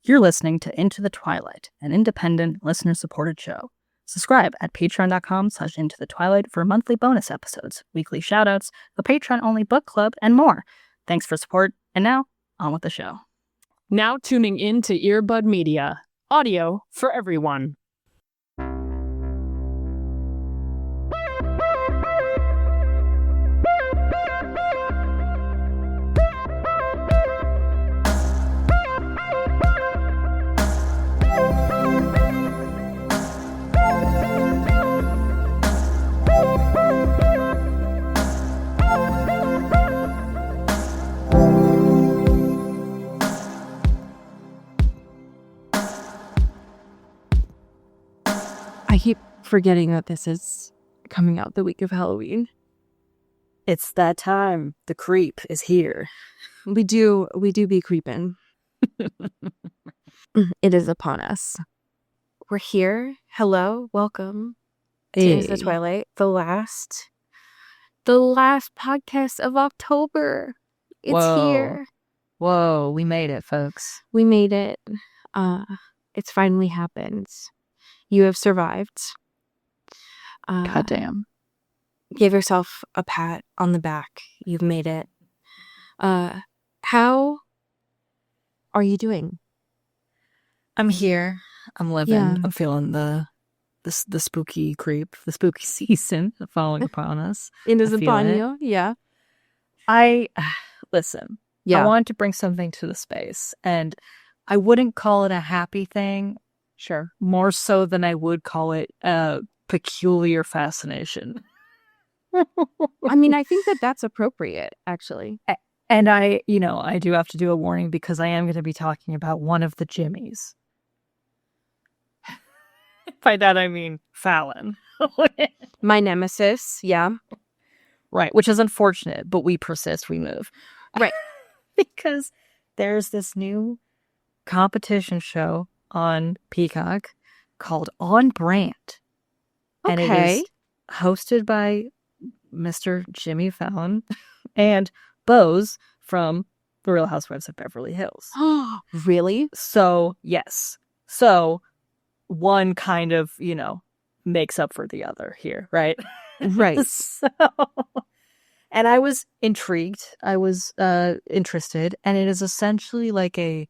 You're listening to Into the Twilight, an independent, listener-supported show. Subscribe at patreon.com/intothetwilight for monthly bonus episodes, weekly shoutouts, a Patreon-only book club, and more. Thanks for support, and now, on with the show. Now tuning in to Earbud Media, audio for everyone. I keep forgetting that this is coming out the week of Halloween. It's that time. The creep is here. We do be creeping. It is upon us. We're here. Hello, welcome to Into the Twilight, the last podcast of October. It's here. Whoa, we made it, folks. We made it. It's finally happened. You have survived. Goddamn. Give yourself a pat on the back. You've made it. How are you doing? I'm here. I'm living. Yeah. I'm feeling the spooky creep, the spooky season falling upon us. It is I feel upon it. you. Yeah. Listen. Yeah. I wanted to bring something to the space, and I wouldn't call it a happy thing. Sure. More so than I would call it a peculiar fascination. I mean, I think that that's appropriate, actually. And I do have to do a warning because I am going to be talking about one of the Jimmies. By that, I mean Fallon. My nemesis, yeah. Right, which is unfortunate, but we persist, we move. Right. Because there's this new competition show on Peacock called On Brand. And it is hosted by Mr. Jimmy Fallon and Bose from The Real Housewives of Beverly Hills. Really? So, yes. So, one kind of, makes up for the other here, right? Right. And I was intrigued. I was interested. And it is essentially like a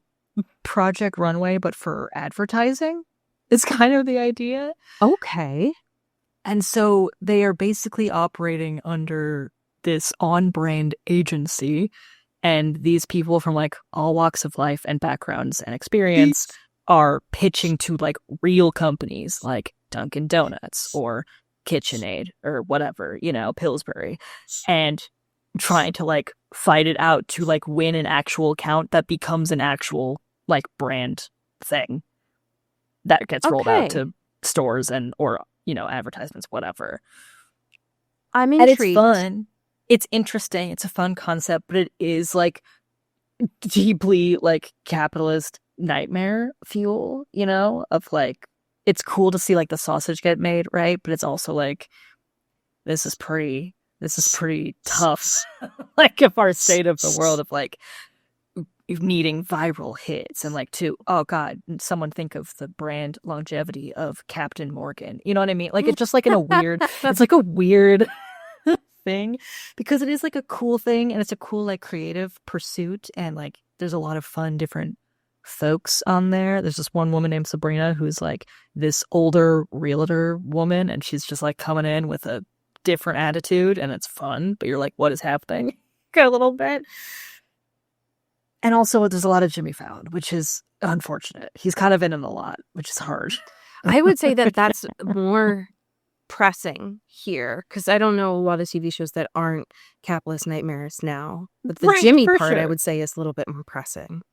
Project Runway, but for advertising. It's kind of the idea. Okay. And so they are basically operating under this on-brand agency, and these people from like all walks of life and backgrounds and experience are pitching to like real companies like Dunkin' Donuts or KitchenAid or whatever, Pillsbury, and trying to like fight it out to like win an actual account that becomes an actual like brand thing that gets rolled out to stores or advertisements, whatever. I'm intrigued. And it's fun. It's interesting. It's a fun concept, but it is like deeply like capitalist nightmare fuel, of like, it's cool to see like the sausage get made, right? But it's also like, this is pretty tough. Like of our state of the world of like needing viral hits and like oh god, someone think of the brand longevity of Captain Morgan. You know what I mean? Like it's just like in a weird, it's like a weird thing because it is like a cool thing and it's a cool like creative pursuit and like there's a lot of fun different folks on there. There's this one woman named Sabrina who's like this older realtor woman and she's just like coming in with a different attitude and it's fun, but you're like, what is happening? A little bit. And also there's a lot of Jimmy Fallon, which is unfortunate. He's kind of in it a lot, which is hard. I would say that that's more pressing here because I don't know a lot of TV shows that aren't capitalist nightmares now. But the Jimmy part, sure. I would say, is a little bit more pressing.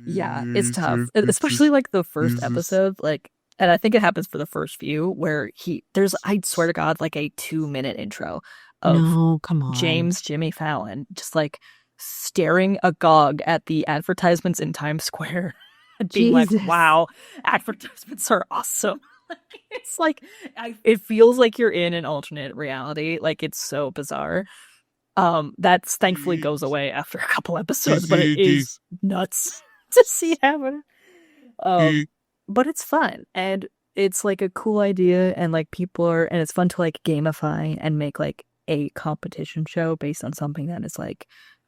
Yeah, it's tough. Especially like the first episode, like, and I think it happens for the first few where there's, I swear to God, like a 2-minute intro of James Jimmy Fallon just like staring agog at the advertisements in Times Square and being like, wow, advertisements are awesome. It's like, it feels like you're in an alternate reality. Like, it's so bizarre. That's thankfully goes away after a couple episodes, but it is nuts to see happen. But it's fun, and it's like a cool idea, and like and it's fun to like gamify and make like a competition show based on something that is like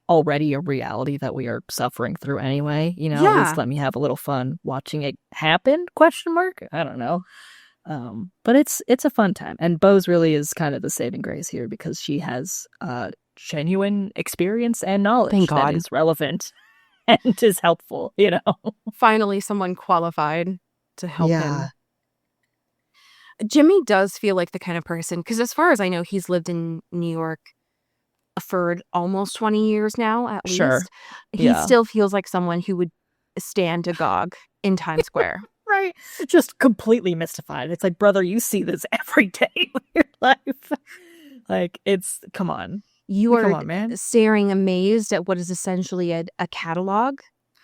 already a reality that we are suffering through anyway. At Yeah. least let me have a little fun watching it happen, question mark. I don't know. But it's a fun time, and Bose really is kind of the saving grace here because she has genuine experience and knowledge Thank that God. is relevant and is helpful, Finally, someone qualified to help him. Yeah. Jimmy does feel like the kind of person, because as far as I know, he's lived in New York for almost 20 years now, at Sure. least. He Yeah. still feels like someone who would stand agog in Times Square. Right. Just completely mystified. It's like, brother, you see this every day of your life. Like, come on. You Come are on, man. staring amazed at what is essentially a catalog.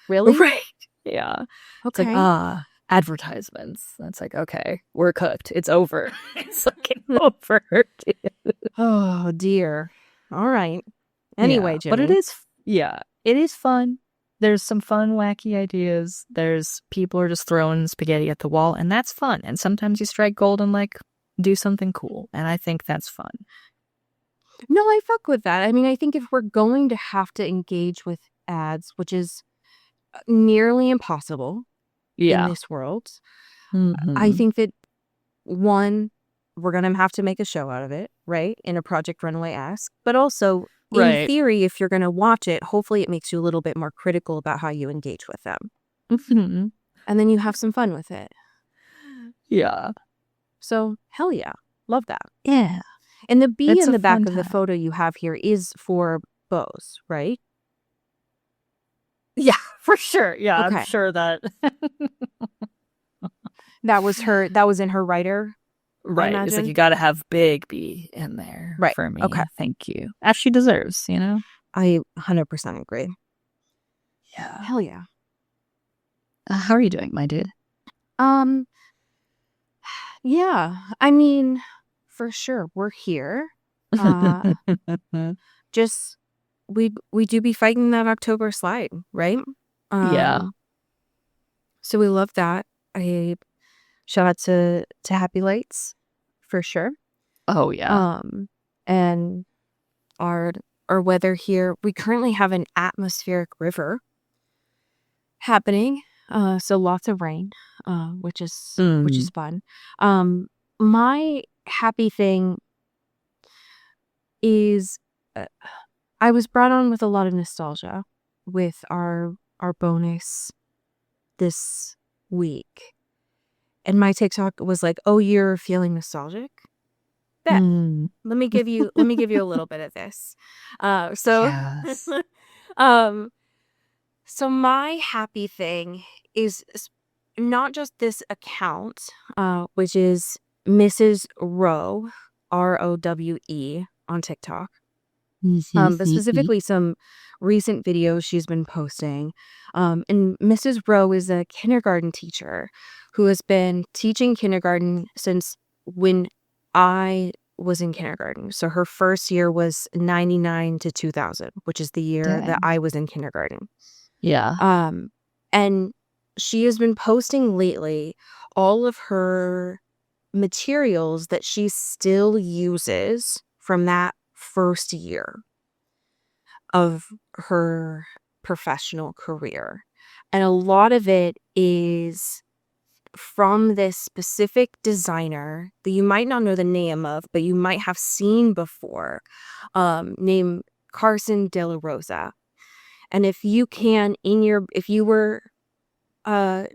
Really? Right. Yeah. It's Okay. like, advertisements. That's like, okay, we're cooked. It's over. It's fucking over. Oh, dear. All right. Anyway, Yeah, Jimmy. but it is fun. There's some fun, wacky ideas. There's people are just throwing spaghetti at the wall, and that's fun. And sometimes you strike gold and like do something cool, and I think that's fun. No, I fuck with that. I mean, I think if we're going to have to engage with ads, which is nearly impossible in this world, I think that, one, we're going to have to make a show out of it, right? In a Project Runway-esque. But also, in theory, if you're going to watch it, hopefully it makes you a little bit more critical about how you engage with them. Mhm. And then you have some fun with it. Yeah. So, hell yeah. Love that. Yeah. And the bee It's in a the back fun of the time. photo you have here is for Bose, right? Yeah, for sure. Yeah, Okay. I'm sure that. That was in her writer. Right. It's like imagine. you got to have Big B in there Right. for me. Okay. Thank you. As she deserves, I 100% agree. Yeah. Hell yeah. How are you doing, my dude? Yeah. I mean, for sure, we're here. Just we do be fighting that October slide, right? Yeah. So we love that. I shout out to Happy Lights for sure. Oh yeah. And our weather here, we currently have an atmospheric river happening. So lots of rain, which is fun. My happy thing is I was brought on with a lot of nostalgia with our bonus this week. And my TikTok was like, "Oh, you're feeling nostalgic? Bet. Let me give you a little bit of this." Yes. So my happy thing is not just this account, which is Mrs. Rowe, ROWE on TikTok. But specifically some recent videos she's been posting. And Mrs. Rowe is a kindergarten teacher who has been teaching kindergarten since when I was in kindergarten. So her first year was 99 to 2000, which is the year that I was in kindergarten. Yeah. And she has been posting lately all of her materials that she still uses from that first year of her professional career. And a lot of it is from this specific designer that you might not know the name of, but you might have seen before, named Carson De La Rosa. And if you were a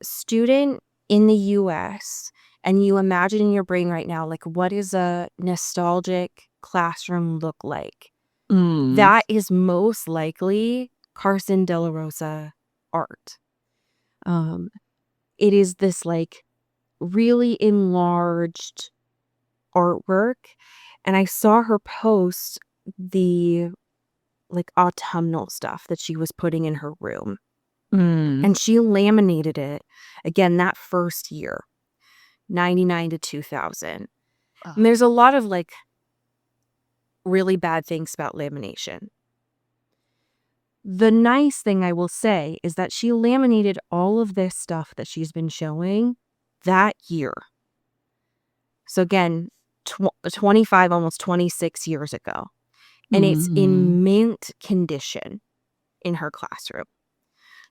student in the US and you imagine in your brain right now, like, what does a nostalgic classroom look like? That is most likely Carson De La Rosa art. It is this like really enlarged artwork, and I saw her post the like autumnal stuff that she was putting in her room, and she laminated it again that first year, 99 to 2000. And there's a lot of like really bad things about lamination. The nice thing I will say is that she laminated all of this stuff that she's been showing that year. So again, 25, almost 26 years ago. And it's in mint condition in her classroom.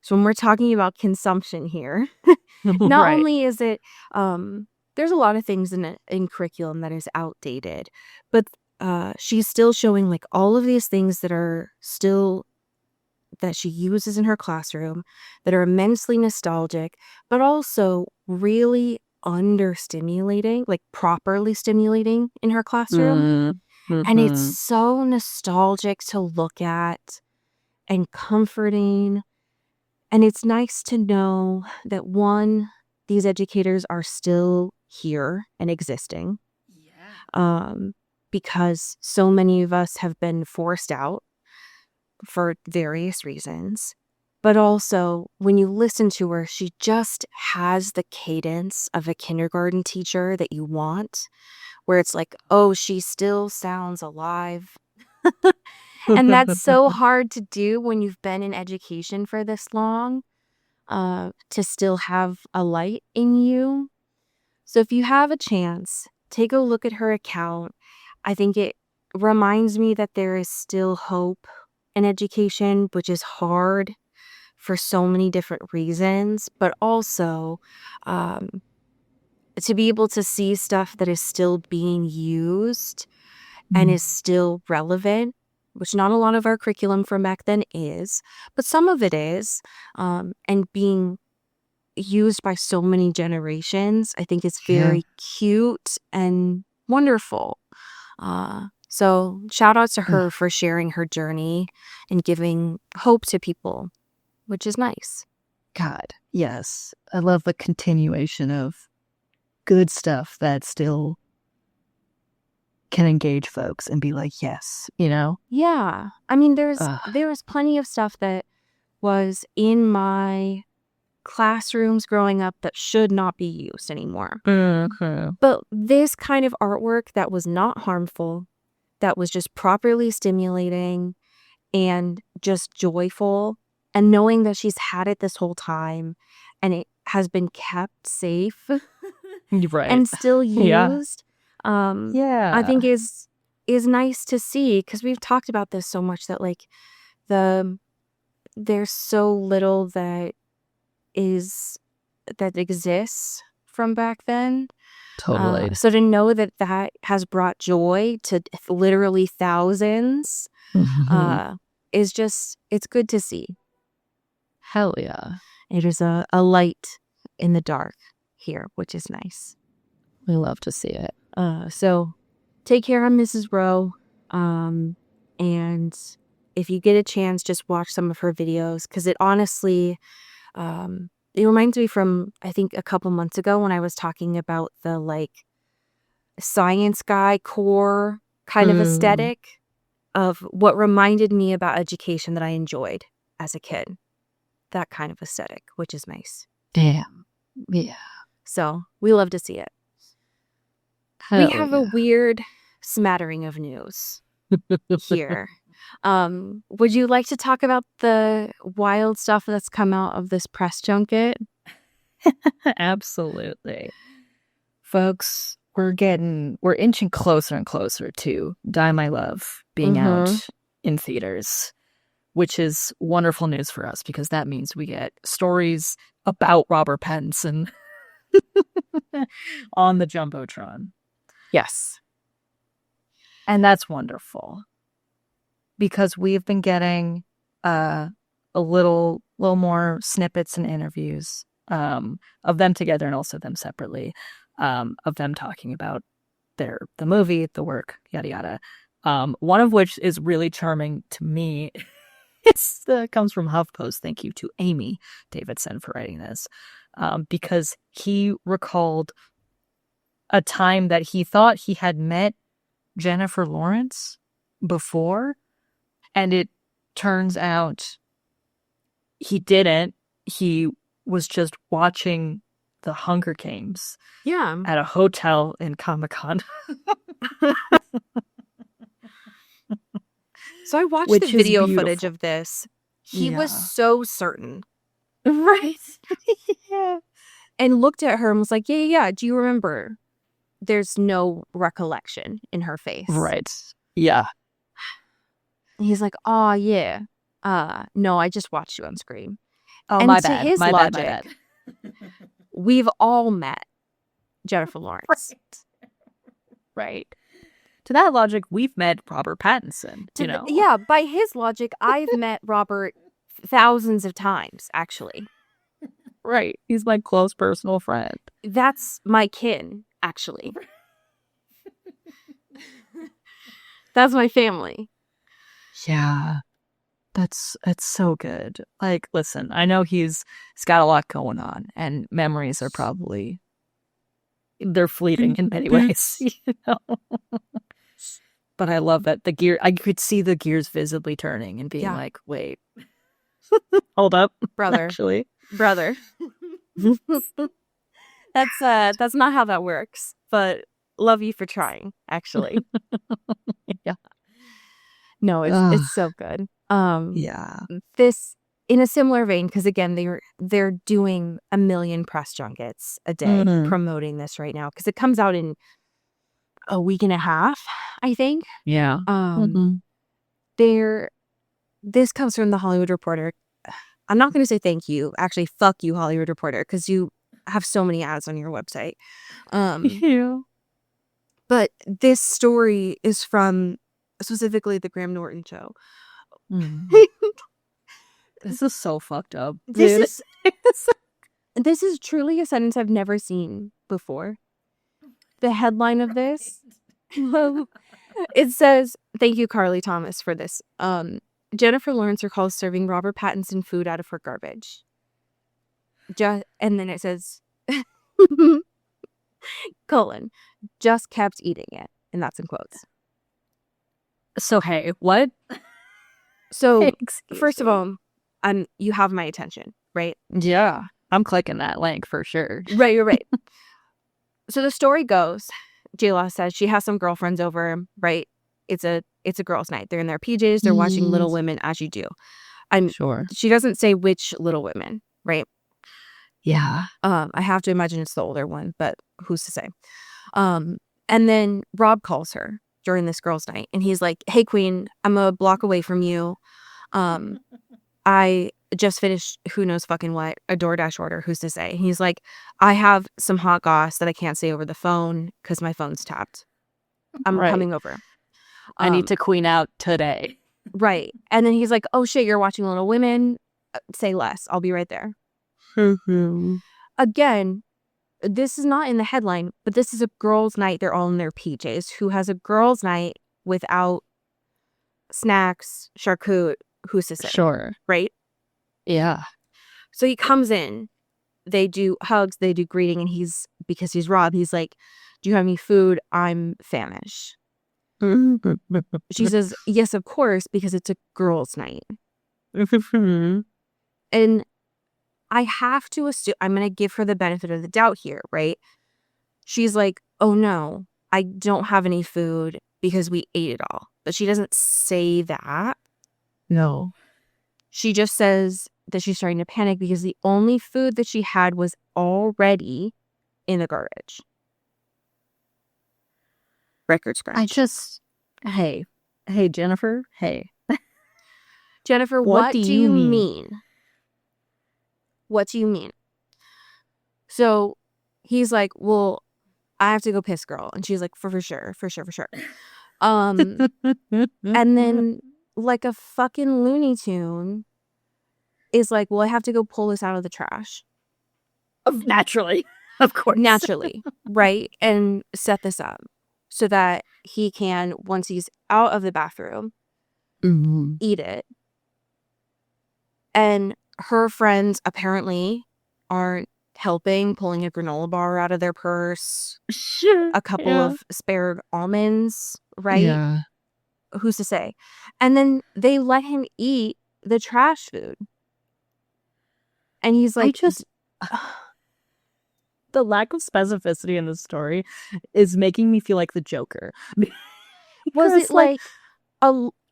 So when we're talking about consumption here, not Right. only is it, there's a lot of things in curriculum that is outdated, but she's still showing like all of these things that are still, that she uses in her classroom, that are immensely nostalgic, but also really understimulating, like properly stimulating in her classroom. And it's so nostalgic to look at and comforting. And it's nice to know that, one, these educators are still here and existing, because so many of us have been forced out for various reasons. But also, when you listen to her, she just has the cadence of a kindergarten teacher that you want, where it's like, oh, she still sounds alive. And that's so hard to do when you've been in education for this long, to still have a light in you. So if you have a chance, take a look at her account. I think it reminds me that there is still hope in education, which is hard for so many different reasons, but also to be able to see stuff that is still being used and is still relevant, which not a lot of our curriculum from back then is, but some of it is, and being used by so many generations, I think it's very cute and wonderful. So shout out to her for sharing her journey and giving hope to people, which is nice. God, yes. I love the continuation of good stuff that still can engage folks and be like, yes, you know? Yeah. I mean, there was plenty of stuff that was in my classrooms growing up that should not be used anymore. But this kind of artwork that was not harmful, that was just properly stimulating and just joyful, and knowing that she's had it this whole time and it has been kept safe Right. and still Yeah. used, I think is nice to see, because we've talked about this so much that like there's so little that exists from back then. Totally. So to know that that has brought joy to literally thousands is just, it's good to see. Hell yeah. It is a light in the dark here, which is nice. We love to see it. So take care of Mrs. Rowe. And if you get a chance, just watch some of her videos, because it honestly, it reminds me from, I think, a couple months ago when I was talking about the like science guy core kind of aesthetic of what reminded me about education that I enjoyed as a kid. That kind of aesthetic, which is nice. Damn. Yeah. So we love to see it. Hell we have yeah. a weird smattering of news here. Would you like to talk about the wild stuff that's come out of this press junket? Absolutely. Folks, we're inching closer and closer to Die My Love being out in theaters, which is wonderful news for us, because that means we get stories about Robert Pattinson on the Jumbotron. Yes. And that's wonderful, because we've been getting a little more snippets and interviews of them together and also them separately, of them talking about the movie, the work, yada yada. One of which is really charming to me. It comes from HuffPost. Thank you to Amy Davidson for writing this, because he recalled a time that he thought he had met Jennifer Lawrence before, and it turns out he didn't. He was just watching the Hunger Games at a hotel in Comic-Con. So I watched the video footage of this. He was Yeah. so certain Right. Yeah. and looked at her and was like, yeah. Do you remember? There's no recollection in her face. Right. Yeah. And he's like, oh, yeah. No, I just watched you on Scream. Oh, And my to bad. his My bad. logic, we've all met Jennifer Lawrence. Right. To that logic, we've met Robert Pattinson. Yeah, by his logic, I've met Robert thousands of times, actually. Right. He's my close personal friend. That's my kin, actually. That's my family. Yeah. It's so good. Like, listen, I know he's got a lot going on, and memories are probably they're fleeting in many ways, But I love that I could see the gears visibly turning and being like, wait, hold up, Brother. actually. Brother. That's not how that works, but love you for trying, actually. Yeah. No, it's so good. Yeah. This in a similar vein, because again, they're doing a million press junkets a day promoting this right now, because it comes out in a week and a half, I think. Yeah. This comes from the Hollywood Reporter. I'm not going to say thank you. Actually, fuck you, Hollywood Reporter, because you have so many ads on your website. Yeah. But this story is from specifically the Graham Norton show. This is so fucked up. This is truly a sentence I've never seen before. The headline of this, it says, "Thank you, Carly Thomas, for this. Jennifer Lawrence recalls serving Robert Pattinson food out of her garbage." And then it says, "just kept eating it," and that's in quotes. So hey, what? So Excuse first of me. all, you have my attention, right? Yeah, I'm clicking that link for sure. Right. So the story goes, J-Law says she has some girlfriends over, right? It's a girls' night. They're in their PJs. They're watching Little Women, as you do. Sure. She doesn't say which Little Women, right? Yeah. I have to imagine it's the older one, but who's to say? And then Rob calls her during this girls' night, and he's like, "Hey, Queen, I'm a block away from you. I just finished who knows fucking what, a DoorDash order. Who's to say?" He's like, "I have some hot goss that I can't say over the phone because my phone's tapped. I'm coming over. I need to queen out today." Right. And then he's like, "Oh shit, you're watching Little Women? Say less. I'll be right there." Again, this is not in the headline, but this is a girls' night. They're all in their PJs. Who has a girls' night without snacks, charcuterie? Who's to say? Sure. Right? Yeah. So he comes in, they do hugs, they do greeting, and because he's Rob, he's like, "Do you have any food? I'm famished." She says, "Yes, of course, because it's a girls' night." And I have to assume, I'm going to give her the benefit of the doubt here, right? She's like, "Oh no, I don't have any food because we ate it all." But she doesn't say that. No. She just says that she's starting to panic because the only food that she had was already in the garbage. Record scratch. Hey, Jennifer, hey. Jennifer, what do you mean? What do you mean? So he's like, "Well, I have to go piss, girl." And she's like, for sure. And then like a fucking Looney Tune is like, "Well, I have to go pull this out of the trash." Naturally. Of course. Naturally, right? And set this up so that he can, once he's out of the bathroom, eat it. And her friends apparently aren't helping, pulling a granola bar out of their purse, a couple of spare almonds, right? Yeah. Who's to say? And then they let him eat the trash food. And he's like, the lack of specificity in this story is making me feel like the Joker. Was it like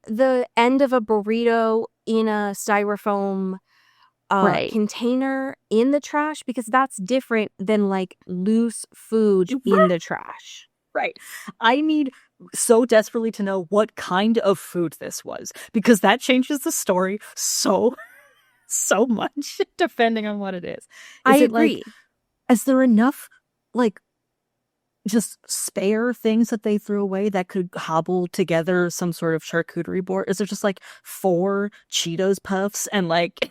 the end of a burrito in a styrofoam Right. container in the trash, because that's different than like loose food in the trash. Right. I need so desperately to know what kind of food this was, because that changes the story so much depending on what it is. I Is it like, agree. is there enough like just spare things that they threw away that could hobble together some sort of charcuterie board? Is there just like 4 Cheetos puffs and like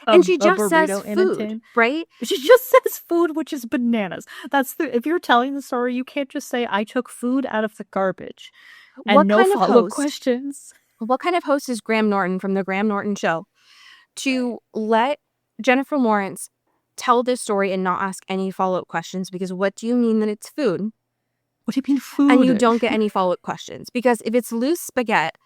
And she a just says burrito in a food, tin? right? She just says food, which is bananas. If you're telling the story, you can't just say I took food out of the garbage and What no kind of follow-up host? questions. What kind of host is Graham Norton from the Graham Norton Show to let Jennifer Lawrence tell this story and not ask any follow-up questions? Because what do you mean that it's food? What do you mean food? And you don't get any follow-up questions. Because if it's loose spaghetti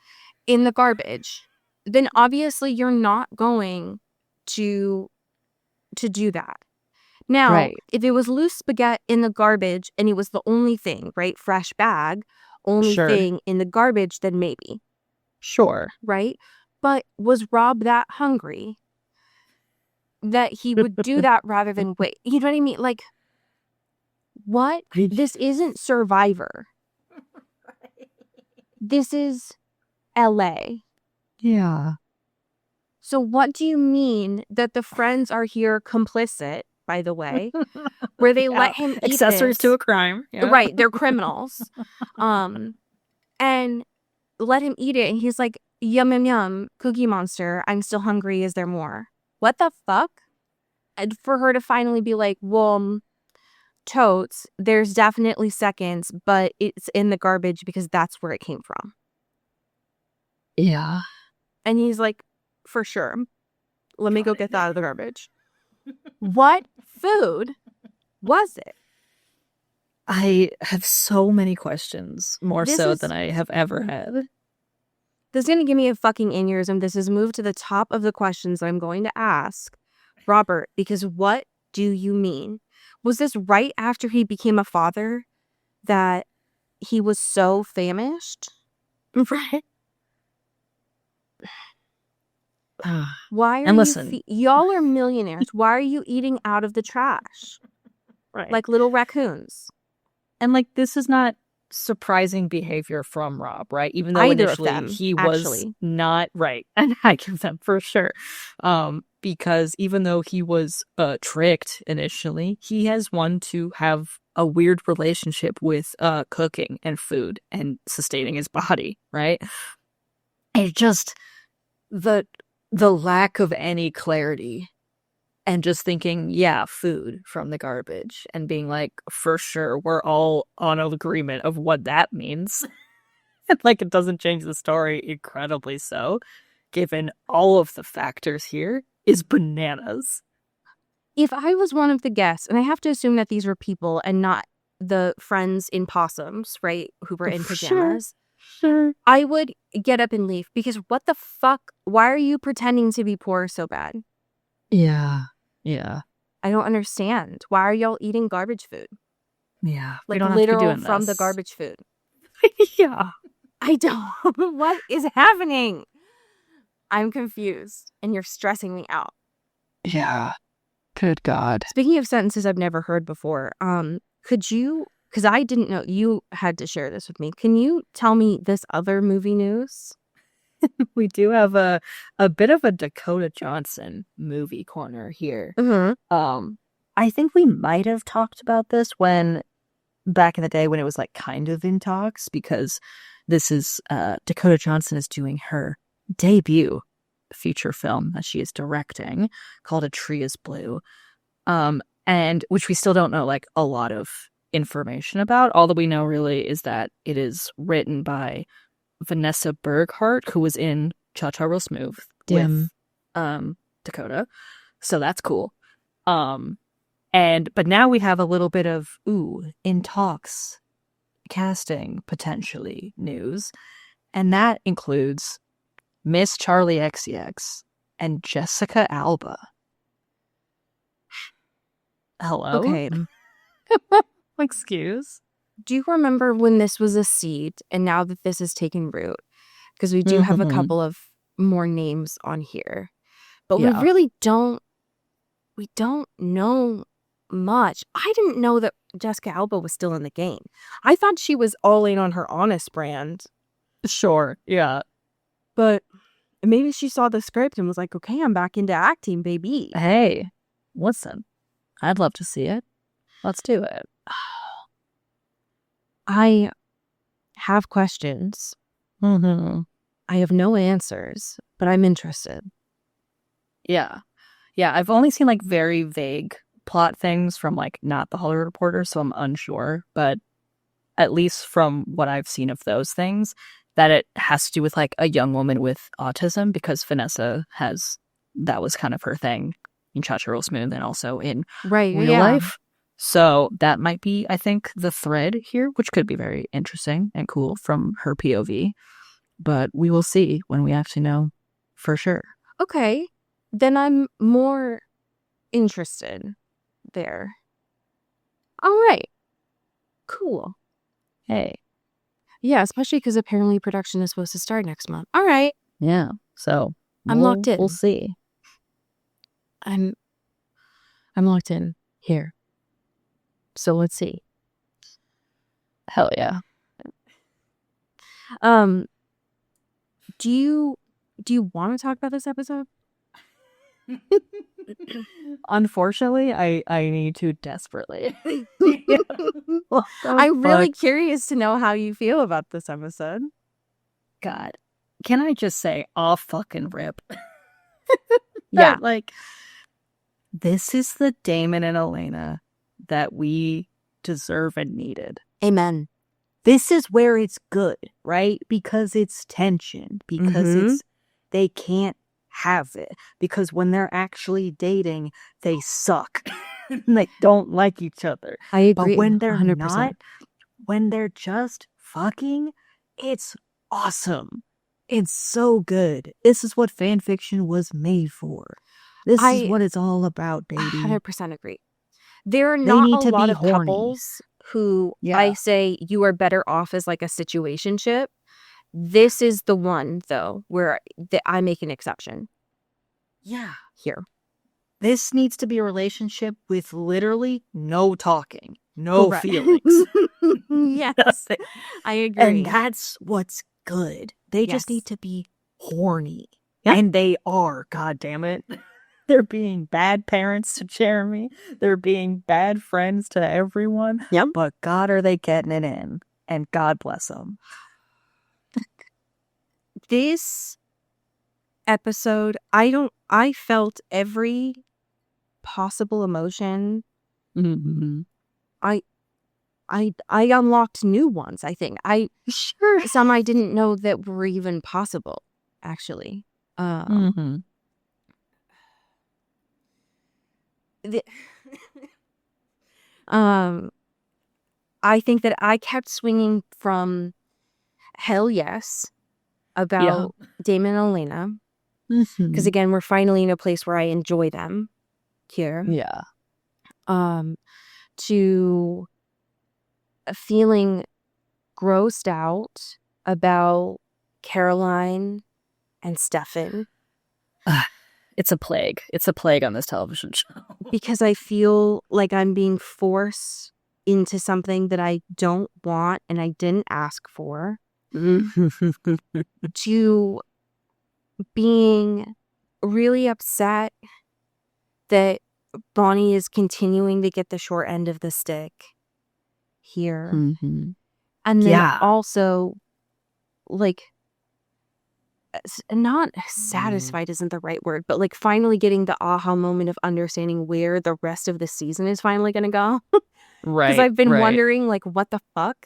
in the garbage, then obviously you're not going to do that. Now, Right. if it was loose spaghetti in the garbage and it was the only thing, right? Fresh bag, only Sure. thing in the garbage, then maybe, Sure. right? But was Rob that hungry that he would do that rather than wait? You know what I mean? Like, what? This isn't Survivor. This is LA. Yeah. So what do you mean that the friends are here complicit, by the way, where they let him eat accessories this? to a crime. Yeah. Right, they're criminals. And let him eat it, and he's like, yum, yum, yum, Cookie Monster, I'm still hungry, is there more? What the fuck? And for her to finally be like, well, totes, there's definitely seconds, but it's in the garbage because that's where it came from. Yeah. And he's like, for sure. Let me go get that out of the garbage. What food was it? I have so many questions, more This so is- than I have ever had. This is going to give me a fucking aneurysm. This has moved to the top of the questions that I'm going to ask Robert, because what do you mean? Was this right after he became a father that he was so famished? Right. Why are And listen. you y'all are millionaires. Why are you eating out of the trash? Right. Like little raccoons. And like, this is not surprising behavior from Rob, right? Even though Either of initially them, he was actually. not right. And I give them for sure. Because even though he was tricked initially, he has one to have a weird relationship with cooking and food and sustaining his body, right? It's just the lack of any clarity. And just thinking, yeah, food from the garbage, and being like, for sure, we're all on an agreement of what that means. And like, it doesn't change the story incredibly so, given all of the factors here, is bananas. If I was one of the guests, and I have to assume that these were people and not the friends in possums, right, who were in pajamas, Sure. I would get up and leave, because what the fuck? Why are you pretending to be poor so bad? Yeah. I don't understand. Why are y'all eating garbage food? Yeah. We Like don't have to be literal doing from the this. garbage food. Yeah. I don't. What is happening? I'm confused, and you're stressing me out. Yeah. Good God. Speaking of sentences I've never heard before, could you, because I didn't know, you had to share this with me. Can you tell me this other movie news? We do have a bit of a Dakota Johnson movie corner here. Mm-hmm. I think we might have talked about this back in the day when it was like kind of in talks, because this is Dakota Johnson is doing her debut feature film that she is directing, called A Tree is Blue, and which we still don't know like a lot of information about. All that we know really is that it is written by Vanessa Berghart, who was in Cha Cha Real Smooth with Dakota, so that's cool. But now we have a little bit of in talks casting potentially news, and that includes Miss Charli XCX and Jessica Alba. Hello? Okay. Excuse? Do you remember when this was a seed and now that this has taken root? Because we do have a couple of more names on here. But Yeah. we don't know much. I didn't know that Jessica Alba was still in the game. I thought she was all in on her Honest brand. Sure. Yeah. But maybe she saw the script and was like, okay, I'm back into acting, baby. Hey, listen, I'd love to see it. Let's do it. I have questions. Mm-hmm. I have no answers, but I'm interested. Yeah. Yeah, I've only seen like very vague plot things from like not the Hollywood Reporter, so I'm unsure. But at least from what I've seen of those things, that it has to do with like a young woman with autism, because Vanessa that was kind of her thing in Cha-Cha Real Smooth and also in real life. So that might be, I think, the thread here, which could be very interesting and cool from her POV. But we will see when we actually know for sure. Okay, then I'm more interested there. All right. Cool. Hey. Yeah, especially because apparently production is supposed to start next month. All right. Yeah. So I'm locked in. We'll see. I'm locked in here. So let's see. Hell yeah. Do you want to talk about this episode? Unfortunately, I need to desperately. I'm really curious to know how you feel about this episode. God, can I just say, off fucking rip? Yeah. Like, this is the Damon and Elena that we deserve and needed. Amen. This is where it's good, right? Because it's tension. Because they can't have it. Because when they're actually dating, they suck. They don't like each other. I agree. But when they're 100%. not, when they're just fucking, it's awesome. It's so good. This is what fan fiction was made for. This is what it's all about, baby. 100% agree. There are not a lot of couples who I say you are better off as like a situationship. This is the one, though, where I make an exception. Yeah. Here. This needs to be a relationship with literally no talking, no feelings. Yes. Nothing. I agree. And that's what's good. They just need to be horny. Yep. And they are, god damn it. They're being bad parents to Jeremy. They're being bad friends to everyone. Yep. But God, are they getting it in. And God bless them. This episode, I felt every possible emotion. Mm-hmm. I unlocked new ones, I think. Some I didn't know that were even possible, actually. I think that I kept swinging from hell yes about Damon and Elena, because again, we're finally in a place where I enjoy them here. Yeah. To feeling grossed out about Caroline and Stefan. It's a plague. It's a plague on this television show. Because I feel like I'm being forced into something that I don't want and I didn't ask for. To being really upset that Bonnie is continuing to get the short end of the stick here. And then also, like, not satisfied isn't the right word, but like finally getting the aha moment of understanding where the rest of the season is finally going to go. Right. Because I've been wondering, like, what the fuck?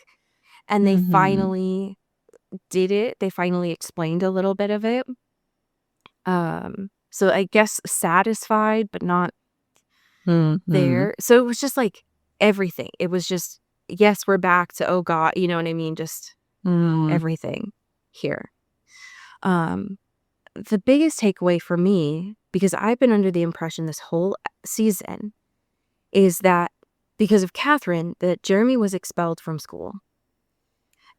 And they finally did it. They finally explained a little bit of it. So I guess satisfied, but not there. So it was just like everything. It was just, yes, we're back to, oh God, you know what I mean? Just everything here. The biggest takeaway for me, because I've been under the impression this whole season, is that because of Catherine, that Jeremy was expelled from school.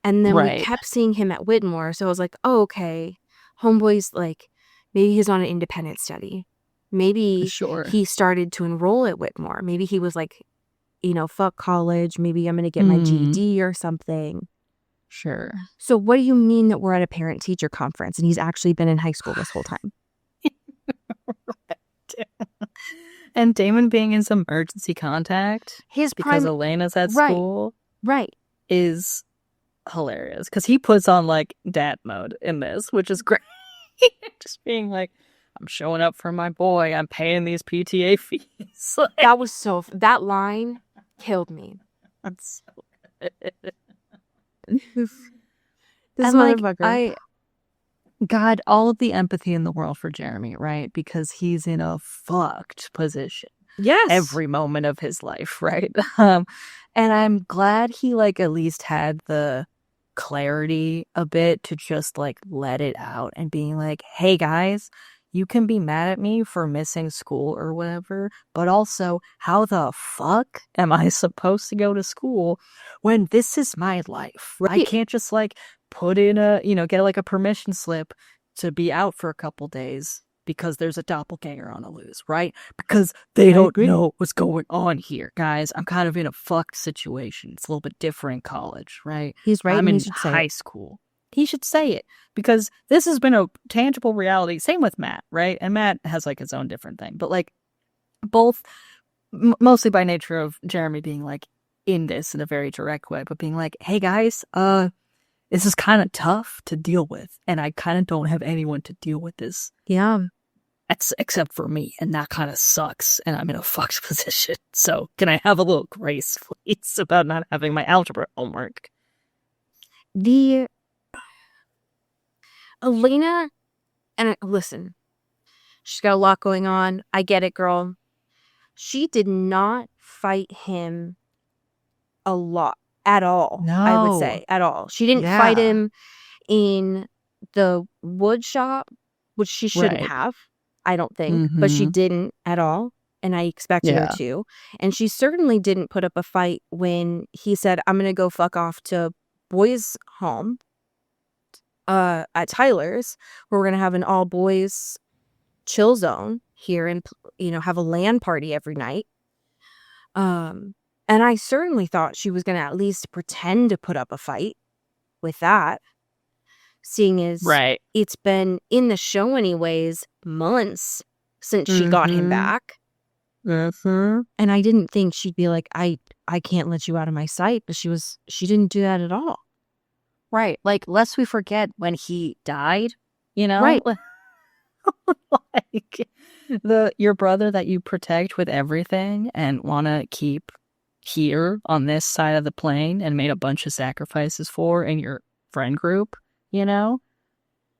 And then we kept seeing him at Whitmore. So I was like, oh, okay. homeboy's like, maybe he's on an independent study. Maybe Sure. he started to enroll at Whitmore. Maybe he was like, fuck college. Maybe I'm going to get my GED or something. Sure. So what do you mean that we're at a parent-teacher conference and he's actually been in high school this whole time? And Damon being his emergency contact because Elena's at school is hilarious. Because he puts on like dad mode in this, which is great. Just being like, I'm showing up for my boy. I'm paying these PTA fees. Like, that line killed me. that's so This and like motherfucker. God, all of the empathy in the world for Jeremy, right? Because he's in a fucked position. Yes. Every moment of his life, right? And I'm glad he like at least had the clarity a bit to just like let it out and being like, hey guys, you can be mad at me for missing school or whatever, but also how the fuck am I supposed to go to school when this is my life? Right. I can't just like put in get like a permission slip to be out for a couple days because there's a doppelganger on a loose, right? Because they don't know what's going on here, guys. I'm kind of in a fucked situation. It's a little bit different in college, right? He's right. I'm in he should say high school. He should say it because this has been a tangible reality. Same with Matt, right? And Matt has like his own different thing, but like both mostly by nature of Jeremy being like in this in a very direct way, but being like, hey guys, this is kind of tough to deal with, and I kind of don't have anyone to deal with this. Yeah. Except for me, and that kind of sucks, and I'm in a fucked position. So can I have a little grace, please, about not having my algebra homework? Elena, and listen, she's got a lot going on. I get it, girl. She did not fight him a lot at all. No. I would say at all. She didn't fight him in the wood shop, which she shouldn't have, I don't think, but she didn't at all. And I expected her to. And she certainly didn't put up a fight when he said, I'm going to go fuck off to boys' home at Tyler's, where we're going to have an all boys chill zone here and, have a LAN party every night. And I certainly thought she was going to at least pretend to put up a fight with that, seeing as it's been in the show anyways months since she got him back. And I didn't think she'd be like, I can't let you out of my sight, but she didn't do that at all. Right. Like, lest we forget when he died, Right. Like your brother that you protect with everything and want to keep here on this side of the plane and made a bunch of sacrifices for in your friend group,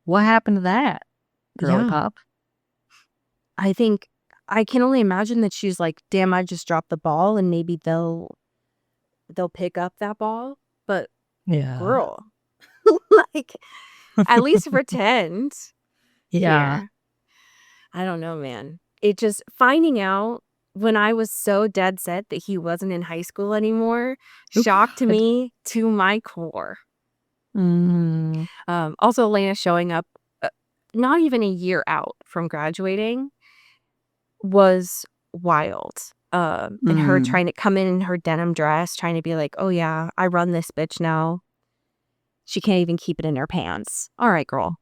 what happened to that, girly pop? I think I can only imagine that she's like, damn, I just dropped the ball, and maybe they'll pick up that ball. But girl, like, at least pretend. Yeah. Here. I don't know, man. It just finding out when I was so dead set that he wasn't in high school anymore shocked me to my core. Also, Elena showing up not even a year out from graduating was wild. And her trying to come in her denim dress, trying to be like, oh yeah, I run this bitch now. She can't even keep it in her pants. All right, girl.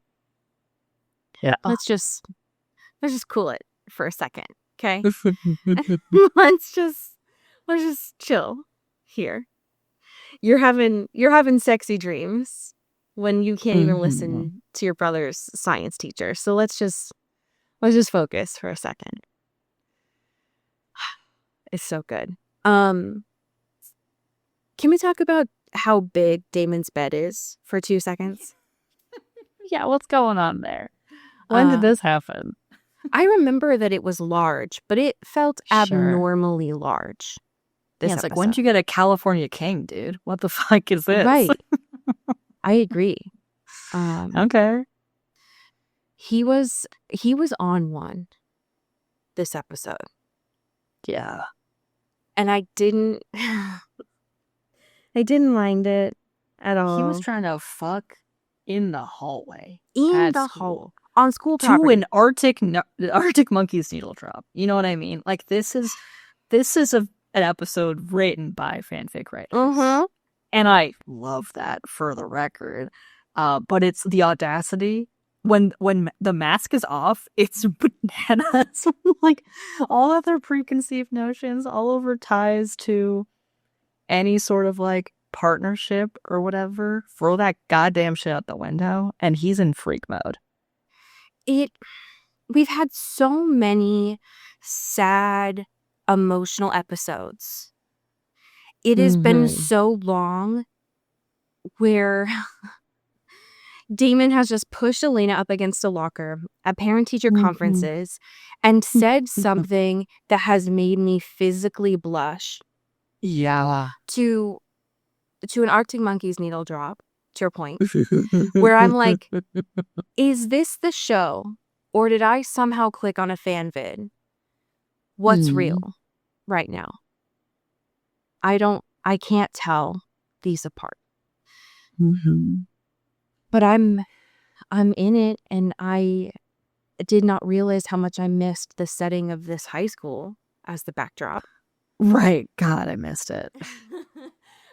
Yeah. Let's just cool it for a second, okay? Let's just chill here. You're having sexy dreams when you can't even listen to your brother's science teacher. So let's just focus for a second. It's so good. Can we talk about how big Damon's bed is for 2 seconds? Yeah, what's going on there? When did this happen? I remember that it was large, but it felt abnormally large. It's like, when did you get a California king, dude? What the fuck is this? Right. I agree. Okay. He was on one this episode. Yeah. And I didn't mind it at all. He was trying to fuck in the hallway. In at the school. hall on school To property. an Arctic Monkeys needle drop. You know what I mean? Like this is an episode written by fanfic writers. Mm-hmm. And I love that, for the record. But it's the audacity when the mask is off, it's bananas. Like all of their preconceived notions, all over ties to any sort of like partnership or whatever, throw that goddamn shit out the window, and he's in freak mode. We've had so many sad, emotional episodes. It has been so long where Damon has just pushed Elena up against a locker at parent-teacher conferences and said something that has made me physically blush. Yeah. To an Arctic Monkeys needle drop, to your point, where I'm like, is this the show? Or did I somehow click on a fan vid? What's real right now? I can't tell these apart. But I'm in it, and I did not realize how much I missed the setting of this high school as the backdrop. Right. God, I missed it.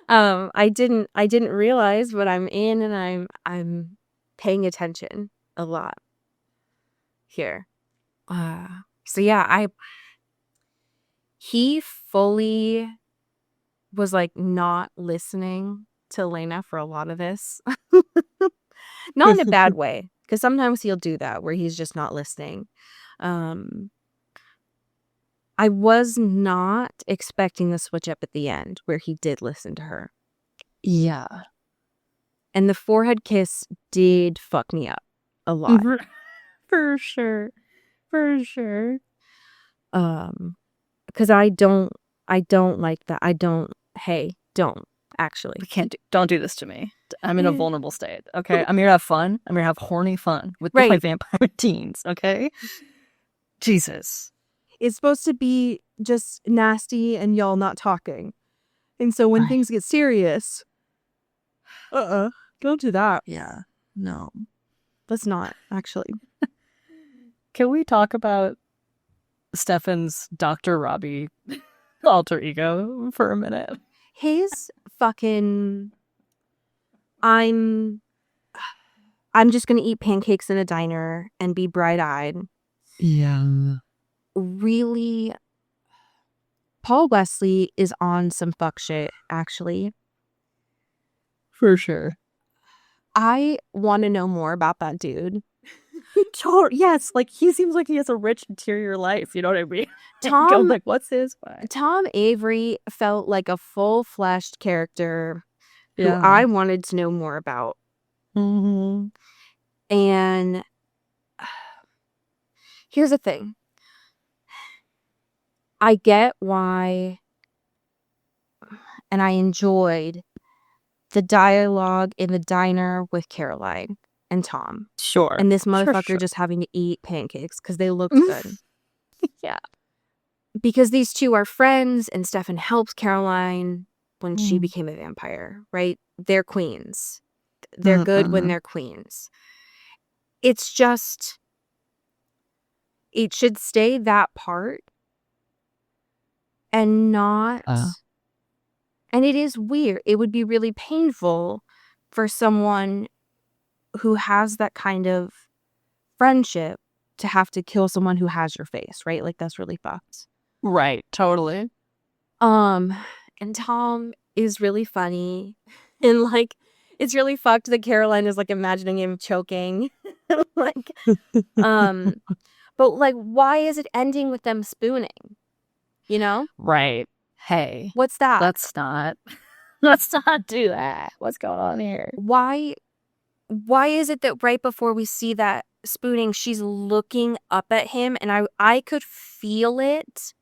I didn't realize, but I'm in, and I'm paying attention a lot here. So yeah, he fully was like not listening to Elena for a lot of this. Not in a bad way, because sometimes he'll do that where he's just not listening. I was not expecting the switch up at the end where he did listen to her. Yeah. And the forehead kiss did fuck me up a lot. For sure. Because I don't like that. Don't actually. Don't do this to me. I'm in a vulnerable state, okay? I'm here to have fun. I'm here to have horny fun with my vampire teens, okay? Jesus. It's supposed to be just nasty and y'all not talking. And so when things get serious, don't do that. Yeah. No. Let's not, actually. Can we talk about Stefan's Dr. Robbie alter ego for a minute? His fucking... I'm just gonna eat pancakes in a diner and be bright-eyed. Yeah. Really, Paul Wesley is on some fuck shit, actually. For sure. I want to know more about that dude. Yes, like he seems like he has a rich interior life, you know what I mean? Tom, like, what's his vibe? Tom Avery felt like a full-fleshed character who I wanted to know more about. And here's the thing. I get why, and I enjoyed the dialogue in the diner with Caroline and Tom. Sure. And this motherfucker Sure. just having to eat pancakes because they looked good. Yeah. Because these two are friends, and Stefan helps Caroline when she became a vampire, right? They're queens. They're good when they're queens. It's just, it should stay that part and not, and it is weird. It would be really painful for someone who has that kind of friendship to have to kill someone who has your face, right? Like, that's really fucked. Right, totally. And Tom is really funny, and like, it's really fucked that Caroline is like imagining him choking. Like, but like, why is it ending with them spooning? You know? Right. Hey. What's that? Let's not do that. What's going on here? Why is it that right before we see that spooning, she's looking up at him, and I could feel it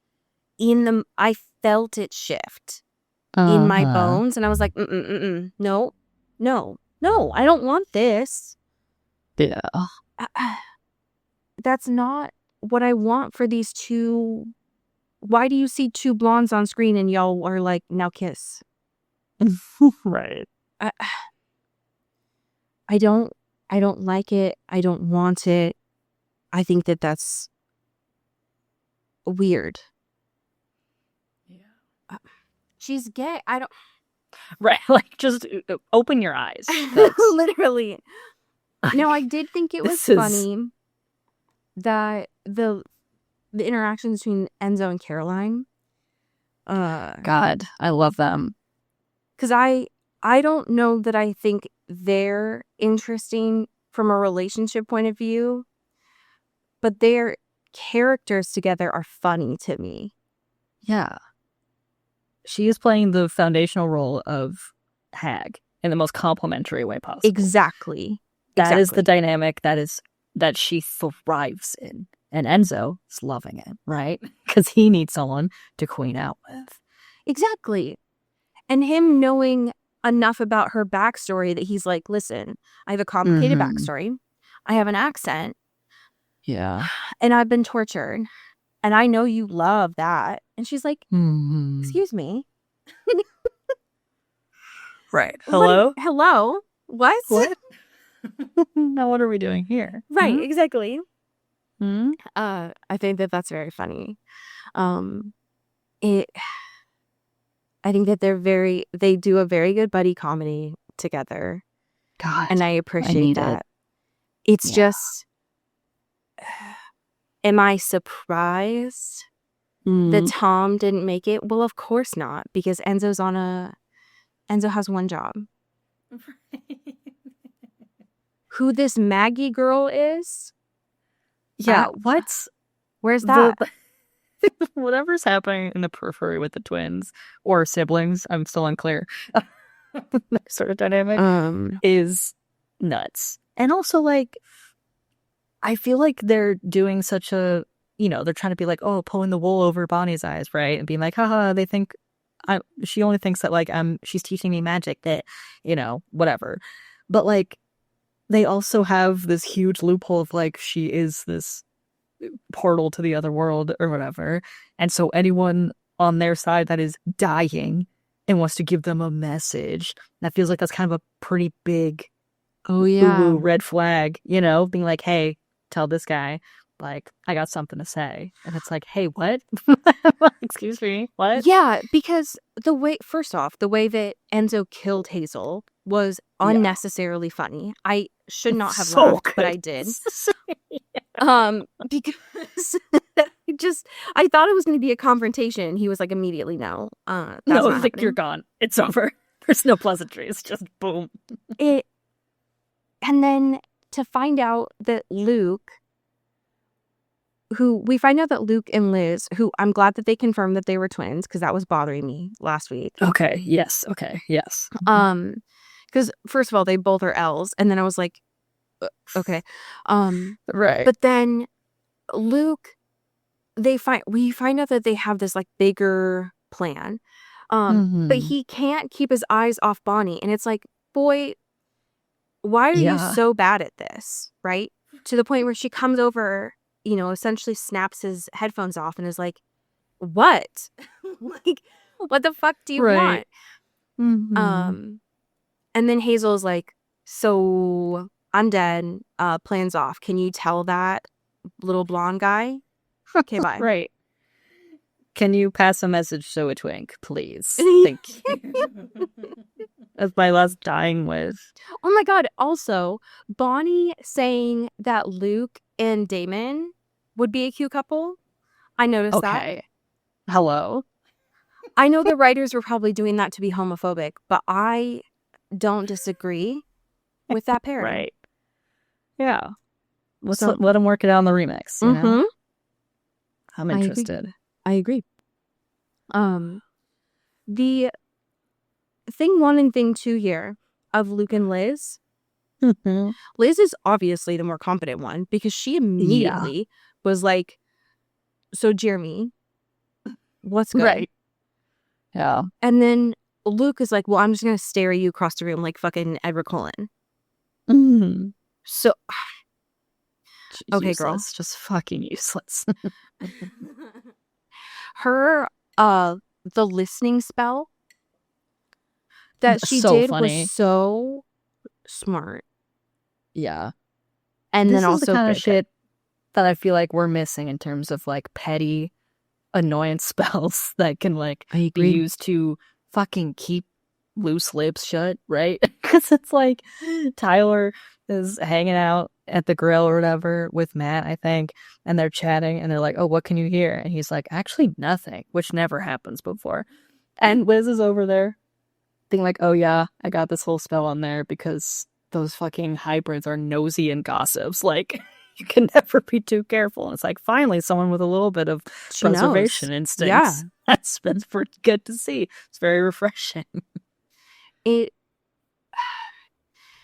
I felt it shift in my bones, and I was like, no, I don't want this. Yeah. That's not what I want for these two. Why do you see two blondes on screen and y'all are like, now kiss? Right. I don't like it. I don't want it. I think that that's weird. Yeah. She's gay. I don't Right. Like, just open your eyes. That's literally. No, I did think it was This is- funny that the interactions between Enzo and Caroline. God, I love them. Because I don't know that I think they're interesting from a relationship point of view, but their characters together are funny to me. Yeah. She is playing the foundational role of Hag in the most complimentary way possible. Exactly. That is the dynamic that she thrives in. And Enzo is loving it, right? Because he needs someone to queen out with. Exactly. And him knowing enough about her backstory that he's like, listen, I have a complicated backstory. I have an accent. Yeah. And I've been tortured. And I know you love that. And she's like, excuse me. Right. Hello? Hello? What? Now what are we doing here? Right, exactly. Hmm? I think that that's very funny. I think that they do a very good buddy comedy together. God. And I appreciate that. It's Yeah. just, am I surprised that Tom didn't make it? Well, of course not, because Enzo has one job. Who this Maggie girl is? Yeah, Where's that? Whatever's happening in the periphery with the twins or siblings, I'm still unclear. That sort of dynamic is nuts. And also, like, I feel like they're doing such a, they're trying to be like, oh, pulling the wool over Bonnie's eyes, right? And being like, haha, they think she only thinks that, like, she's teaching me magic, that, whatever. But, like, they also have this huge loophole of, like, she is this portal to the other world or whatever. And so anyone on their side that is dying and wants to give them a message, that feels like that's kind of a pretty big red flag, being like, hey, tell this guy, like, I got something to say. And it's like, hey, what? Excuse me, what? Yeah, because the way that Enzo killed Hazel was unnecessarily funny. I should not have laughed, but I did. Because I thought it was going to be a confrontation. He was like, immediately no. That's no, not like, happening. you're gone. It's over. There's no pleasantries. Just boom. And then to find out that Luke, we find out that Luke and Liz, who I'm glad that they confirmed that they were twins, because that was bothering me last week. Okay. Yes. Okay. Yes. Because first of all, they both are L's, and then I was like, okay. Right. But then Luke, we find out that they have this like bigger plan. But he can't keep his eyes off Bonnie, and it's like, boy, why are you so bad at this? Right? To the point where she comes over, essentially snaps his headphones off and is like, what? Like, what the fuck do you want? And then Hazel's like, so I'm dead, plans off. Can you tell that little blonde guy? Okay, bye. Right. Can you pass a message to a twink, please? Thank you. That's my last dying wish. Oh my god. Also, Bonnie saying that Luke and Damon would be a cute couple. I noticed that. Okay. Hello? I know the writers were probably doing that to be homophobic, but I don't disagree with that pairing. Right. Yeah. Let them work it out in the remix. You know? I'm interested. I agree. The thing 1 and thing 2 here of Luke and Liz. Liz is obviously the more competent one, because she immediately was like, so Jeremy, what's good? Right. Yeah. And then Luke is like, well, I'm just going to stare at you across the room like fucking Edward Cullen. So, okay, useless. girl. Just fucking useless. Her, the listening spell that she So did funny. was so smart. Yeah. And This then is the also kind of good. shit that I feel like we're missing in terms of like petty annoyance spells that can like I be agree. used to fucking keep loose lips shut, right? Because it's like Tyler is hanging out at the grill or whatever with Matt, I think, and they're chatting and they're like, oh, what can you hear? And he's like, actually nothing, which never happens before. And Liz is over there being like, oh yeah, I got this whole spell on there because those fucking hybrids are nosy and gossips. Like, you can never be too careful. And it's like, finally, someone with a little bit of She knows. preservation Yeah. instincts. That's pretty good to see. It's very refreshing. It.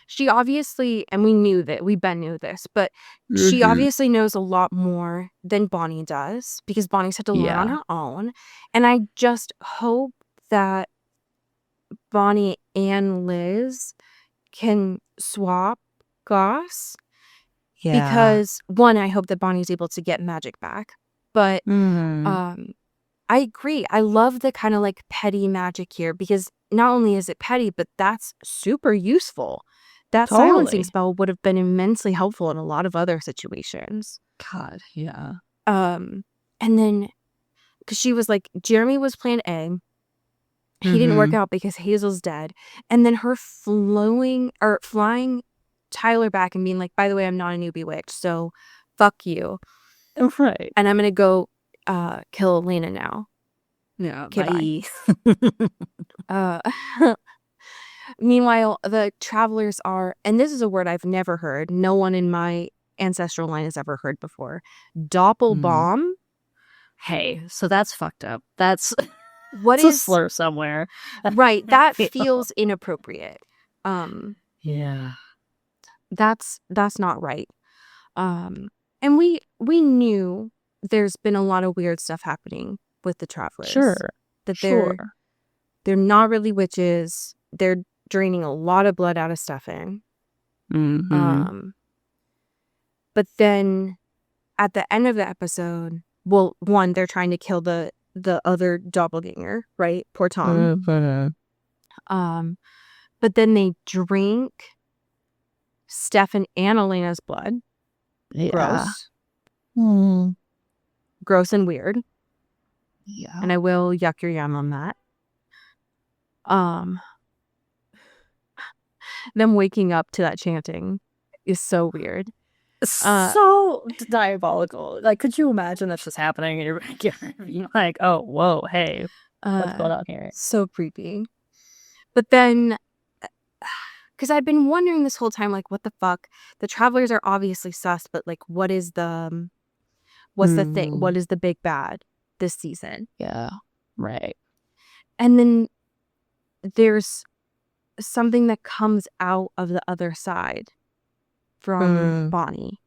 She obviously, and we knew that, Ben knew this, but she obviously knows a lot more than Bonnie does because Bonnie's had to learn on Yeah. her own. And I just hope that Bonnie and Liz can swap goss Yeah. because, one, I hope that Bonnie's able to get magic back. But I agree. I love the kind of like petty magic here because not only is it petty, but that's super useful. That silencing Totally. spell would have been immensely helpful in a lot of other situations. God, yeah. And then, because she was like, Jeremy was plan A. He didn't work out because Hazel's dead. And then her flying Tyler back and being like, by the way, I'm not a newbie witch, so fuck you. Right. And I'm going to go kill Elena now. Yeah, Okay, bye. Meanwhile, the travelers are, and this is a word I've never heard. No one in my ancestral line has ever heard before. Doppelbaum. Hey, so that's fucked up. That's What it's a is slur somewhere. right? That Yeah. feels inappropriate. Yeah. That's not right. And we knew there's been a lot of weird stuff happening with the travelers. Sure. That Sure. they're not really witches. They're draining a lot of blood out of Stefan. But then at the end of the episode, well, one, they're trying to kill the other doppelganger, right? Poor Tom. But then they drink Stefan and Elena's blood. Yeah. Gross. Mm. Gross and weird. Yeah. And I will yuck your yum on that. Them waking up to that chanting is so weird. So diabolical. Like, could you imagine that's just happening in your backyard? You're like, oh, whoa, hey, what's going on here? So creepy. But then, because I've been wondering this whole time, like, what the fuck? The travelers are obviously sus, but like, what's the thing? What is the big bad this season? Yeah, right. And then there's something that comes out of the other side from Bonnie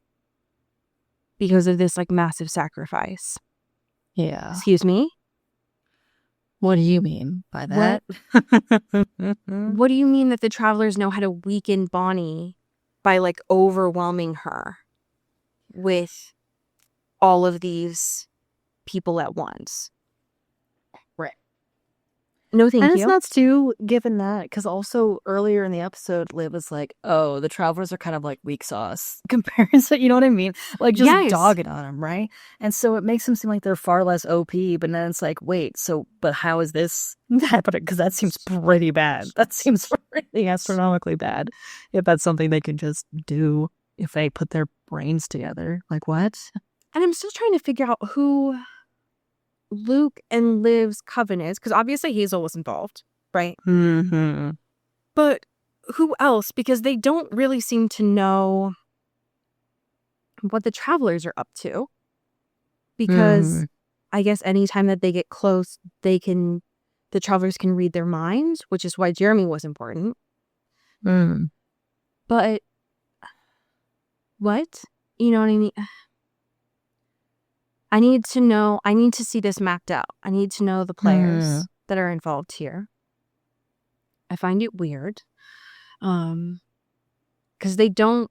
because of this like massive sacrifice. Yeah. Excuse me? What do you mean by that? What do you mean that the travelers know how to weaken Bonnie by like overwhelming her with all of these people at once? Right. No, thank and you. it's nuts too, given that, because also earlier in the episode, Liv was like, "Oh, the travelers are kind of like weak sauce comparison." You know what I mean? Like just Yes. dogging on them, right? And so it makes them seem like they're far less OP. But then it's like, wait, so but how is this happening? Because that seems pretty bad. That seems pretty astronomically bad. If that's something they can just do if they put their brains together, like what? And I'm still trying to figure out who Luke and Liv's coven is, because obviously Hazel was involved, right? But who else? Because they don't really seem to know what the travelers are up to. Because I guess anytime that they get close, the travelers can read their minds, which is why Jeremy was important. But what? You know what I mean? I need to see this mapped out. I need to know the players that are involved here. I find it weird. Because they don't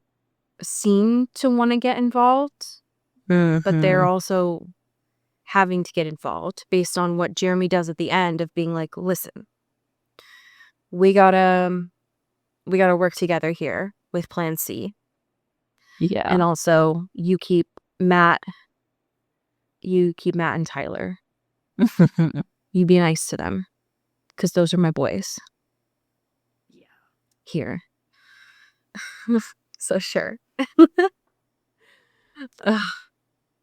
seem to want to get involved, but they're also having to get involved based on what Jeremy does at the end of being like, listen, we gotta work together here with Plan C. Yeah. And also you keep Matt and Tyler. You be nice to them because those are my boys. Yeah. Here. So sure. Ugh.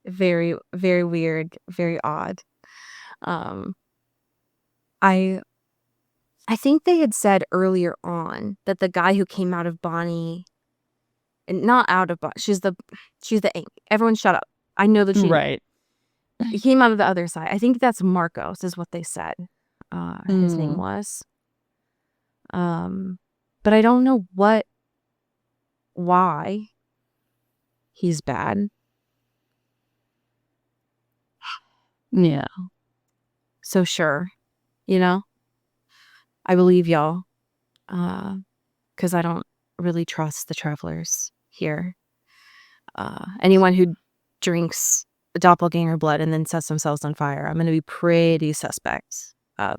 Very, very weird, very odd. I think they had said earlier on that the guy who came out of Bonnie, and not out of Bonnie, she's the ink. Everyone shut up. I know that Right. he came out of the other side. I think that's Marcos is what they said. His name was. But I don't know why he's bad. Yeah. So sure, I believe y'all, because I don't really trust the travelers here. Anyone who drinks doppelganger blood and then sets themselves on fire, I'm going to be pretty suspect of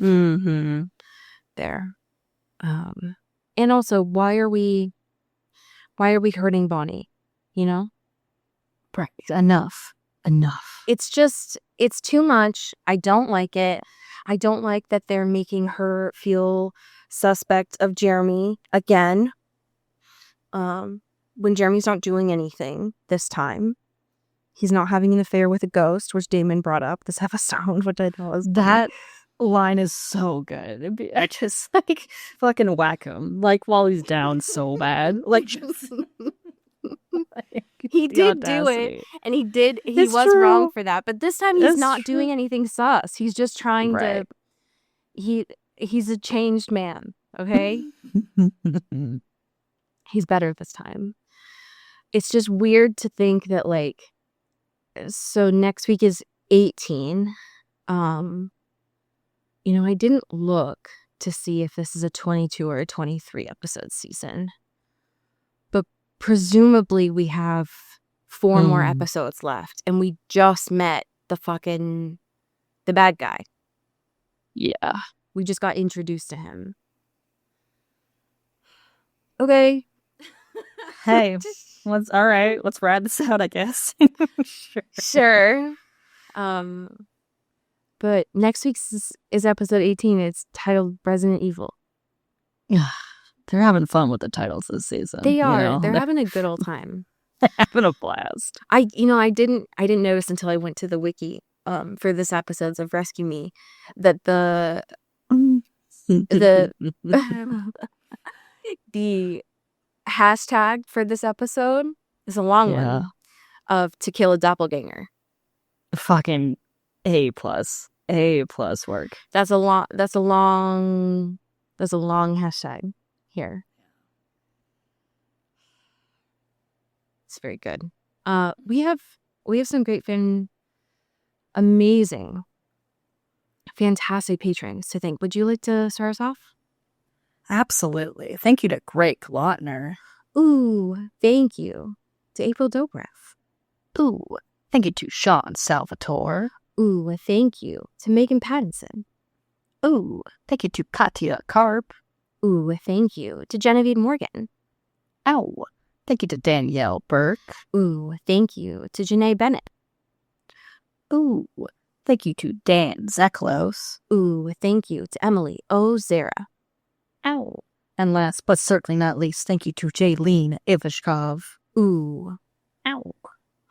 there. And also, why are we hurting Bonnie? Enough. It's too much. I don't like it. I don't like that they're making her feel suspect of Jeremy again. When Jeremy's not doing anything this time. He's not having an affair with a ghost, which Damon brought up this episode, which I thought was that line is so good. I just like fucking whack him like while he's down so bad. Like just he did do it, and he was wrong for that. But this time he's not doing anything sus. He's just trying to. He's a changed man. Okay, he's better this time. It's just weird to think that so next week is 18. I didn't look to see if this is a 22 or a 23 episode season. But presumably we have 4 more episodes left, and we just met the bad guy. Yeah. We just got introduced to him. Okay. Hey, all right. Let's ride this out, I guess. Sure. But next week's is episode 18. It's titled Resident Evil. They're having fun with the titles this season. They are. They're having a good old time. They're having a blast. I didn't notice until I went to the wiki for this episodes of Rescue Me that the the hashtag for this episode is a long one of To Kill a Doppelganger. Fucking A plus work. That's a long hashtag here. It's very good. We have some great amazing, fantastic patrons to thank. Would you like to start us off? Absolutely. Thank you to Greg Glotner. Ooh, thank you to April Dobrev. Ooh, thank you to Sean Salvatore. Ooh, thank you to Megan Pattinson. Ooh, thank you to Katya Karp. Ooh, thank you to Genevieve Morgan. Ow, thank you to Danielle Burke. Ooh, thank you to Janae Bennett. Ooh, thank you to Dan Zeklos. Ooh, thank you to Emily O'Zara. Ow. And last but certainly not least, thank you to Jaylene Ivashkov. Ooh. Ow.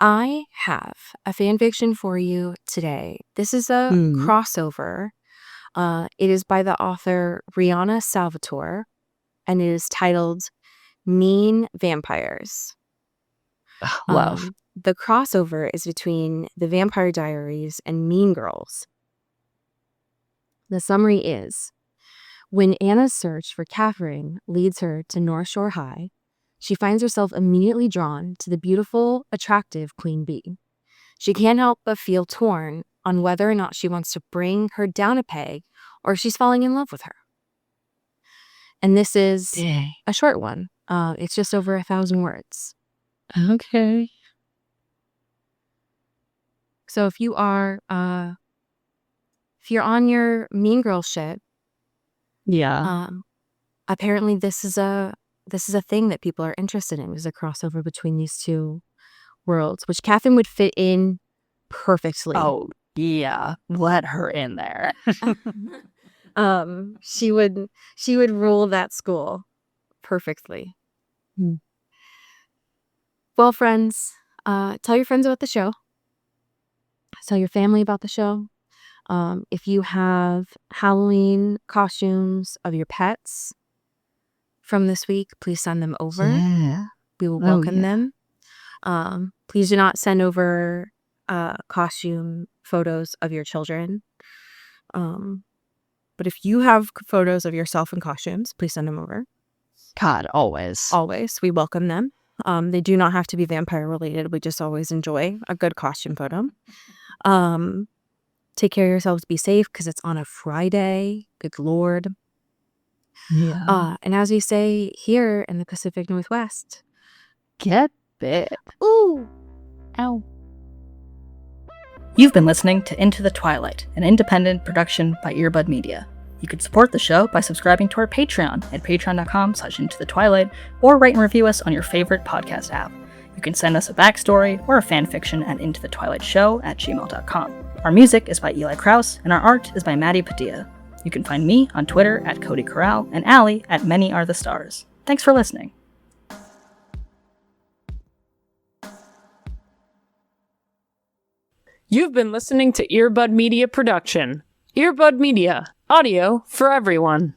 I have a fanfiction for you today. This is a crossover. It is by the author Rihanna Salvatore, and it is titled Mean Vampires. Love. The crossover is between the Vampire Diaries and Mean Girls. The summary is, when Anna's search for Catherine leads her to North Shore High, she finds herself immediately drawn to the beautiful, attractive Queen Bee. She can't help but feel torn on whether or not she wants to bring her down a peg or if she's falling in love with her. And this is a short one. It's just over 1,000 words. Okay. So if you are, if you're on your Mean Girl shit, apparently this is a this is a thing that people are interested in, is a crossover between these two worlds, which Catherine would fit in perfectly. Oh, yeah. Let her in there. She would rule that school perfectly. Well, friends, tell your friends about the show. Tell your family about the show. If you have Halloween costumes of your pets from this week, please send them over. Yeah. We will welcome them. Please do not send over costume photos of your children. But if you have photos of yourself in costumes, please send them over. God, always. Always. We welcome them. They do not have to be vampire related. We just always enjoy a good costume photo. Take care of yourselves. Be safe because it's on a Friday. Good Lord. Yeah. And as we say here in the Pacific Northwest, Get bit. ooh. Ow. You've been listening to Into the Twilight, an independent production by Earbud Media. You can support the show by subscribing to our Patreon at patreon.com/intothetwilight or rate and review us on your favorite podcast app. You can send us a backstory or a fanfiction at intothetwilightshow@gmail.com. Our music is by Eli Krause, and our art is by Maddie Padilla. You can find me on Twitter at Cody Corral and Allie at Many Are the Stars. Thanks for listening. You've been listening to Earbud Media Production. Earbud Media, audio for everyone.